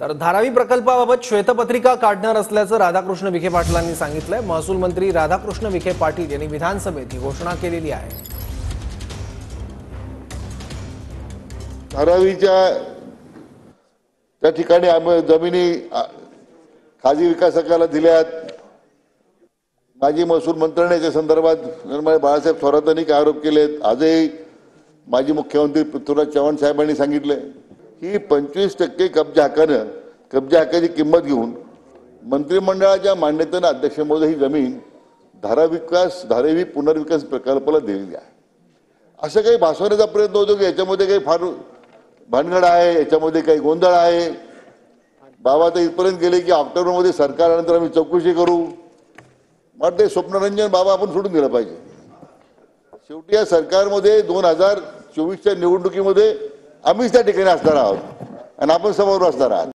तर धारावी प्रकल्पाबाबत श्वेतपत्रिका काढणार असल्याचं राधाकृष्ण विखे पाटलांनी सांगितलंय। महसूल मंत्री राधाकृष्ण विखे पाटील यांनी विधानसभेत ही घोषणा केलेली आहे। धारावीच्या त्या ठिकाणी जमिनी खाजगी विकासकाला दिल्यात। माजी महसूल मंत्र्यांनी याच्या संदर्भात बाळासाहेब थोरातांनी काय आरोप केलेत। आजही माजी मुख्यमंत्री पृथ्वीराज चव्हाण साहेबांनी सांगितले की 25% कब्जा हक्काची किंमत घेऊन मंत्रिमंडळाच्या मान्यतेने अध्यक्ष महोदय ही जमीन धारावी पुनर्विकास प्रकल्पाला दिलेली आहे। असं काही भासवण्याचा प्रयत्न होतो की याच्यामध्ये काही फार भानगड आहे, याच्यामध्ये काही गोंधळ आहे। बाबा तर इथपर्यंत गेले की ऑक्टोबरमध्ये सरकार आल्यानंतर आम्ही चौकशी करू। मग ते स्वप्नरंजन बाबा आपण सोडून दिलं पाहिजे। शेवटी या सरकारमध्ये 2024च्या निवडणुकीमध्ये आम्हीच त्या ठिकाणी असणार आहोत आणि आपण समोर असणार आहात।